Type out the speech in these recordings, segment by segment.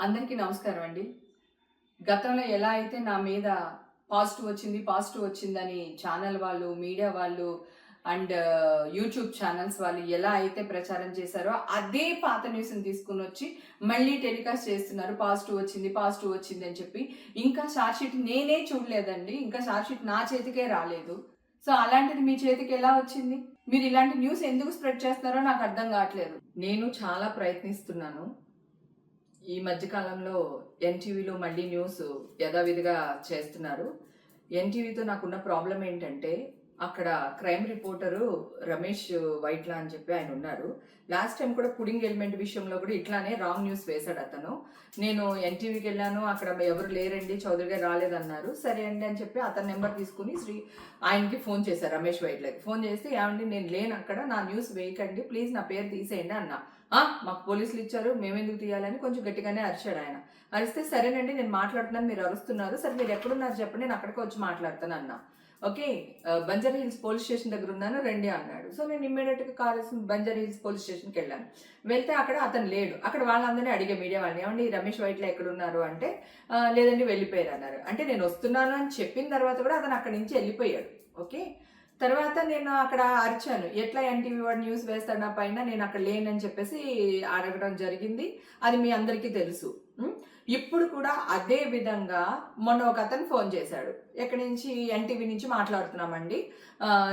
అందరికీ నమస్కారం అండి. గతంలో ఎలా అయితే నా మీద పాజిటివ్ వచ్చిందని ఛానల్ వాళ్ళు, మీడియా వాళ్ళు అండ్ యూట్యూబ్ ఛానల్స్ వాళ్ళు ఎలా అయితే ప్రచారం చేశారో అదే పాత న్యూస్‌ని తీసుకొనొచ్చి మళ్ళీ టెలికాస్ట్ చేస్తున్నారు. పాజిటివ్ వచ్చింది అని చెప్పి. ఇంకా చార్ట్ షీట్ నేనే చూడలేదండి. ఇంకా చార్ట్ షీట్ నా చేతికే రాలేదు. సో, అలాంటిది మీ చేతికి ఎలా వచ్చింది? మీరు ఇలాంటి న్యూస్ ఎందుకు స్ప్రెడ్ చేస్తున్నారో నాకు అర్థం కావట్లేదు. నేను చాలా ప్రయత్నిస్తున్నాను. ఈ మధ్య కాలంలో ఎన్‌టీవీలో మళ్ళీ న్యూస్ యథావిధిగా చేస్తున్నారు. ఎన్‌టీవీతో నాకున్న ప్రాబ్లమ్ ఏంటంటే, అక్కడ క్రైమ్ రిపోర్టరు రమేష్ వైట్ల అని చెప్పి ఆయన ఉన్నారు. లాస్ట్ టైం కూడా పుడింగ్ ఎలిమెంట్ విషయంలో కూడా ఇట్లానే రాంగ్ న్యూస్ వేశాడు అతను. నేను ఎన్‌టీవీకి వెళ్ళాను, అక్కడ ఎవరు లేరండి, చౌదరి గారు రాలేదన్నారు. సరే అండి అని చెప్పి అతని నెంబర్ తీసుకుని ఆయనకి ఫోన్ చేశారు, రమేష్ వైట్లకి. ఫోన్ చేస్తే, ఏమండి నేను లేను అక్కడ, నా న్యూస్ వేయకండి ప్లీజ్, నా పేరు తీసేయండి అన్నా. మాకు పోలీసులు ఇచ్చారు, మేమెందుకు తీయాలని కొంచెం గట్టిగానే అరిచాడు ఆయన. అరిస్తే సరేనండి నేను మాట్లాడుతున్నాను, మీరు అరుస్తున్నారు, సరే మీరు ఎక్కడున్నారు చెప్పండి, నేను అక్కడికి వచ్చి మాట్లాడతాను అన్నా. Okay, Banjara hills police station దగ్గర ఉన్నాను రండి అన్నాడు. సో నేను ఇమ్మీడియట్గా కార్ బంజారా హిల్స్ పోలీస్ స్టేషన్కి వెళ్ళాను. వెళ్తే అక్కడ అతను లేడు. అక్కడ వాళ్ళందరినీ అడిగే మీడియా వాళ్ళని, ఏమండి రమేష్ వైట్ల ఎక్కడ ఉన్నారు అంటే, లేదండి వెళ్ళిపోయారు అన్నారు. అంటే నేను వస్తున్నాను అని చెప్పిన తర్వాత కూడా అతను అక్కడి నుంచి వెళ్ళిపోయాడు. ఓకే, తర్వాత నేను అక్కడ అరిచాను, ఎట్లా ఎన్టీవీ వాడు న్యూస్ వేస్తాడు నా పైన, నేను అక్కడ లేనని చెప్పేసి అడగడం జరిగింది. అది మీ అందరికీ తెలుసు. ఇప్పుడు కూడా అదే విధంగా మొన్న ఒక అతను ఫోన్ చేశాడు, ఎక్కడి నుంచి, ఎన్టీవీ నుంచి మాట్లాడుతున్నామండి,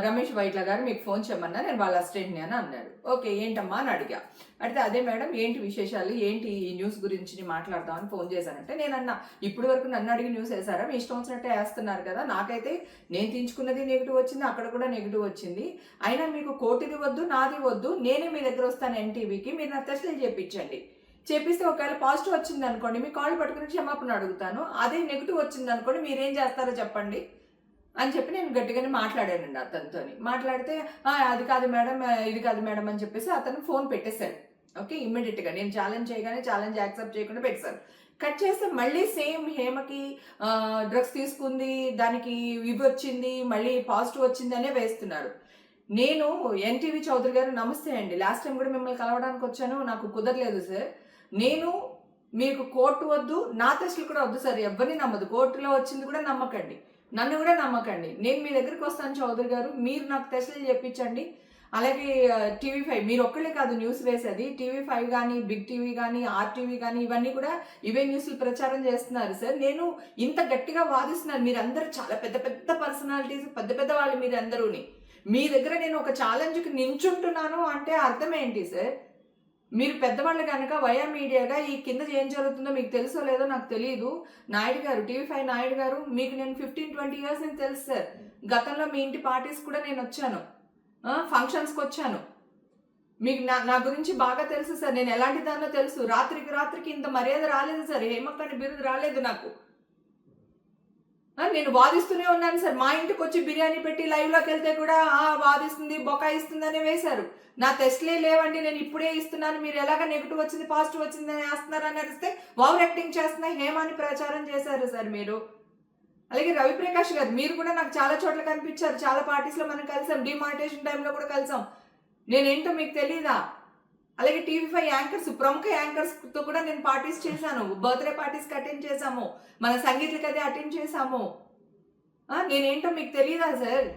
రమేష్ వైట్ల గారు మీకు ఫోన్ చేయమన్నా, నేను వాళ్ళ అసిస్టెంట్ని అని అన్నాడు. ఓకే ఏంటమ్మా అని అడిగా. అడిగితే అదే మేడం ఏంటి విశేషాలు, ఏంటి ఈ న్యూస్ గురించి మాట్లాడదామని ఫోన్ చేశానంటే, నేను అన్నా ఇప్పటి వరకు నన్ను అడిగి న్యూస్ వేసారా, మీ ఇష్టం వచ్చినట్టే వేస్తున్నారు కదా, నాకైతే నేను తీయించుకున్నది నెగిటివ్ వచ్చింది, అక్కడ కూడా నెగిటివ్ వచ్చింది, అయినా మీకు కోటిది వద్దు నాది వద్దు, నేనే మీ దగ్గర వస్తాను ఎన్టీవీకి, మీరు నా టెస్టులు చేయించండి, చేపిస్తే ఒకవేళ పాజిటివ్ వచ్చింది అనుకోండి మీ కాళ్ళు పట్టుకుని క్షమాపణ అడుగుతాను, అదే నెగిటివ్ వచ్చింది అనుకోండి మీరేం చేస్తారో చెప్పండి అని చెప్పి నేను గట్టిగానే మాట్లాడానండి అతనితో. మాట్లాడితే అది కాదు మేడం, ఇది కాదు మేడం అని చెప్పేసి అతను ఫోన్ పెట్టేశాడు. ఓకే, ఇమ్మీడియట్గా నేను ఛాలెంజ్ చేయగానే ఛాలెంజ్ యాక్సెప్ట్ చేయకుండా పెట్టేశారు. కట్ చేస్తే మళ్ళీ సేమ్ హేమకి డ్రగ్స్ తీసుకుంది, దానికి ఇవి వచ్చింది, మళ్ళీ పాజిటివ్ వచ్చింది అనే వేస్తున్నారు. నేను ఎన్టీవీ చౌదరి గారు నమస్తే అండి, లాస్ట్ టైం కూడా మిమ్మల్ని కలవడానికి వచ్చాను, నాకు కుదరలేదు సార్, నేను మీకు కోర్టు వద్దు, నా టెస్టులు కూడా వద్దు సార్, ఎవరిని నమ్మదు, కోర్టులో వచ్చింది కూడా నమ్మకండి, నన్ను కూడా నమ్మకండి, నేను మీ దగ్గరికి వస్తాను చౌదరి గారు, మీరు నాకు టెస్టులు చెప్పించండి. అలాగే టీవీ5 మీరు ఒక్కళ్ళే కాదు న్యూస్ వేసేది, టీవీ5 కానీ, బిగ్ టీవీ కానీ, ఆర్టీవీ కానీ, ఇవన్నీ కూడా ఇవే న్యూస్లు ప్రచారం చేస్తున్నారు సార్, నేను ఇంత గట్టిగా వాదిస్తున్నాను, మీరందరూ చాలా పెద్ద పెద్ద పర్సనాలిటీస్, పెద్ద పెద్ద వాళ్ళు మీరందరూని, మీ దగ్గర నేను ఒక ఛాలెంజ్కి నించుంటున్నాను అంటే అర్థం ఏంటి సార్? మీరు పెద్దవాళ్ళు కనుక వయా మీడియాగా ఈ కింద ఏం జరుగుతుందో మీకు తెలుసో లేదో నాకు తెలియదు. నాయుడు గారు, టీవీ5 నాయుడు గారు, మీకు నేను 15-20 ఇయర్స్ నుంచి తెలుసు సార్, గతంలో మీ ఇంటి పార్టీస్ కూడా నేను వచ్చాను, ఫంక్షన్స్కి వచ్చాను, మీకు నా గురించి బాగా తెలుసు సార్, నేను ఎలాంటి దాన్నో తెలుసు, రాత్రికి ఇంత మర్యాద రాలేదు సార్, హేమక్కని బిరుదు రాలేదు నాకు, నేను వాదిస్తూనే ఉన్నాను సార్, మా ఇంటికి వచ్చి బిర్యానీ పెట్టి లైవ్లోకి వెళ్తే కూడా వాదిస్తుంది బొకాయిస్తుంది అని వేశారు, నా టెస్ట్లే లేవండి నేను ఇప్పుడే ఇస్తున్నాను, మీరు ఎలాగ నెగిటివ్ వచ్చింది పాజిటివ్ వచ్చింది అని వేస్తున్నారని అరిస్తే ఓవర్ యాక్టింగ్ చేస్తున్నా హేమాని ప్రచారం చేశారు సార్ మీరు. అలాగే రవిప్రకాష్ గారు, మీరు కూడా నాకు చాలా చోట్ల కనిపించారు, చాలా పార్టీస్లో మనం కలిసాం, డిమానిటేషన్ టైంలో కూడా కలిసాం, నేనేంటో మీకు తెలీదా? అలాగే టీవీ5 యాంకర్స్, ప్రముఖ యాంకర్స్తో కూడా నేను పార్టీస్ చేశాను, బర్త్డే పార్టీస్కి అటెండ్ చేశాము, మన సంగీతకి అదే అటెండ్ చేశాము, నేనేంటో మీకు తెలియదా సార్?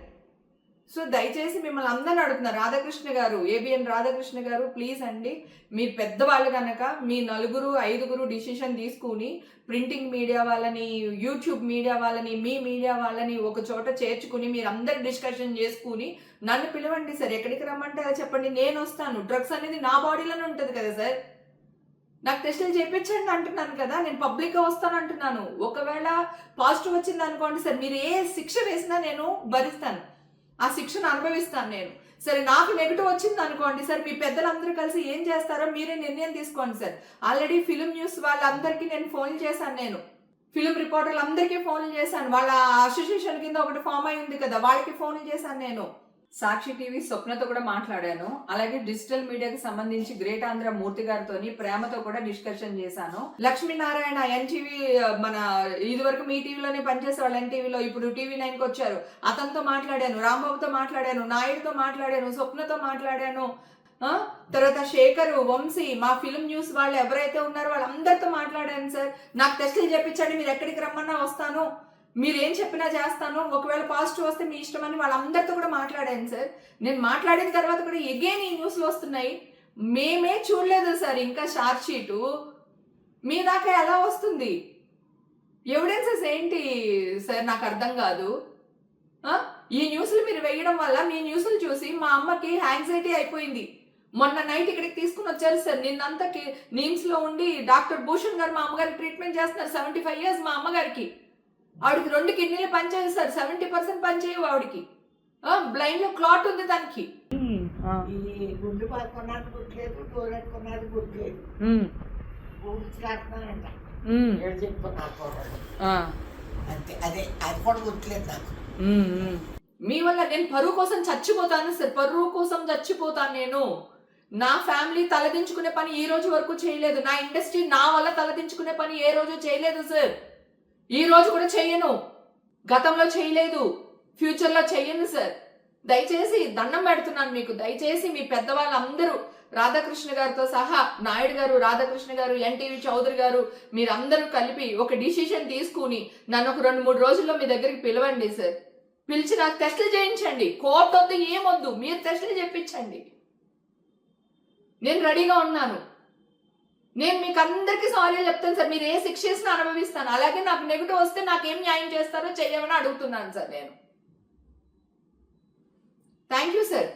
సో దయచేసి మిమ్మల్ని అందరిని అడుగుతున్నారు, రాధాకృష్ణ గారు, ఏబిఎన్ రాధాకృష్ణ గారు, ప్లీజ్ అండి, మీరు పెద్దవాళ్ళు కనుక మీ 4-5 డిసిషన్ తీసుకుని ప్రింటింగ్ మీడియా వాళ్ళని, యూట్యూబ్ మీడియా వాళ్ళని, మీ మీడియా వాళ్ళని ఒక చోట చేర్చుకుని మీరు అందరు డిస్కషన్ చేసుకుని నన్ను పిలవండి సార్, ఎక్కడికి రమ్మంటారో చెప్పండి, నేను వస్తాను, డ్రగ్స్ అనేది నా బాడీలోనే ఉంటుంది కదా సార్, నాకు టెస్టులు చేయించండి అంటున్నాను కదా, నేను పబ్లిక్గా వస్తాను అంటున్నాను, ఒకవేళ పాజిటివ్ వచ్చింది అనుకోండి సార్, మీరు ఏ శిక్ష వేసినా నేను భరిస్తాను, ఆ శిక్షను అనుభవిస్తాను నేను. సరే నాకు నెగిటివ్ వచ్చింది అనుకోండి సార్, మీ పెద్దలందరూ కలిసి ఏం చేస్తారో మీరే నిర్ణయం తీసుకోండి సార్. ఆల్రెడీ ఫిలిం న్యూస్ వాళ్ళందరికీ నేను ఫోన్లు చేశాను, నేను ఫిలిం రిపోర్టర్లు అందరికీ ఫోన్లు చేశాను, వాళ్ళ అసోసియేషన్ కింద ఒకటి ఫామ్ అయి ఉంది కదా, వాళ్ళకి ఫోన్లు చేశాను నేను. సాక్షి టీవీ స్వప్నతో కూడా మాట్లాడాను, అలాగే డిజిటల్ మీడియాకి సంబంధించి గ్రేట్ ఆంధ్ర మూర్తి గారితో ప్రేమతో కూడా డిస్కషన్ చేశాను. లక్ష్మీనారాయణ ఎన్టీవీ, మన ఇదివరకు మీ టీవీలోనే పనిచేసే వాళ్ళు ఎన్టీవీలో, ఇప్పుడు టీవీ9కి వచ్చారు, అతనితో మాట్లాడాను, రాంబాబుతో మాట్లాడాను, నాయుడుతో మాట్లాడాను, స్వప్నతో మాట్లాడాను, తర్వాత శేఖర్, వంశీ, మా ఫిల్మ్ న్యూస్ వాళ్ళు ఎవరైతే ఉన్నారో వాళ్ళందరితో మాట్లాడాను సార్. నాకు టెస్టులు చెప్పించండి, మీరు ఎక్కడికి రమ్మన్నా వస్తాను, మీరు ఏం చెప్పినా చేస్తాను, ఒకవేళ పాజిటివ్ వస్తే మీ ఇష్టం అని వాళ్ళందరితో కూడా మాట్లాడాను సార్. నేను మాట్లాడిన తర్వాత కూడా ఎగైన్ ఈ న్యూస్లు వస్తున్నాయి. మేమే చూడలేదు సార్ ఇంకా షార్ట్ షీటు, మీ దాకా ఎలా వస్తుంది? ఎవిడెన్సెస్ ఏంటి సార్? నాకు అర్థం కాదు. ఈ న్యూస్లు మీరు వేయడం వల్ల మీ న్యూస్లు చూసి మా అమ్మకి యాంగ్జైటీ అయిపోయింది. మొన్న నైట్ ఇక్కడికి తీసుకుని వచ్చారు సార్. నిన్నంతా నీమ్స్ లో ఉండి డాక్టర్ భూషణ్ గారు మా అమ్మగారికి ట్రీట్మెంట్ చేస్తున్నారు. 75 years మా అమ్మగారికి. ఆవిడకి 2 కిడ్నీలు పనిచేయవు సార్, 70% పనిచేయవు ఆవిడకి. బ్లైండ్ లో క్లాట్ ఉంది దానికి. ఈ గుండు కొన్నది గుర్తులేదు, టోలెట్ కొన్నది గుర్తులేదు, ఊడ్చులాడుతున్నానంట అంతే. అదే అది కూడా గుర్తులేదు నాకు. మీ వల్ల నేను పరువు కోసం చచ్చిపోతాను సార్, పరువు కోసం చచ్చిపోతాను నేను. నా ఫ్యామిలీ తలదించుకునే పని ఈ రోజు వరకు చేయలేదు. నా ఇండస్ట్రీ నా వల్ల తలదించుకునే పని ఏ రోజు చేయలేదు సార్. ఈ రోజు కూడా చెయ్యను, గతంలో చేయలేదు, ఫ్యూచర్ లో చెయ్యను సార్. దయచేసి దండం పెడుతున్నాను మీకు. దయచేసి మీ పెద్దవాళ్ళందరూ, రాధాకృష్ణ గారితో సహా, నాయుడు గారు, రాధాకృష్ణ గారు, ఎన్టీవీ చౌదరి గారు, మీరందరూ కలిపి ఒక డిసిషన్ తీసుకుని నన్ను ఒక 2-3 రోజుల్లో మీ దగ్గరికి పిలవండి సార్. పిలిచి నాకు టెస్టులు చేయించండి. కోర్టు వద్దు, ఏమొద్దు, మీరు టెస్టులు చేయించండి. నేను రెడీగా ఉన్నాను. నేను మీకు అందరికీ సారీ చెప్తాను సార్. మీరు ఏ శిక్ష చేసినా అనుభవిస్తాను. అలాగే నాకు నెగిటివ్ వస్తే నాకేం న్యాయం చేస్తారో చెయ్యమని అడుగుతున్నాను సార్ నేను. Thank you sir.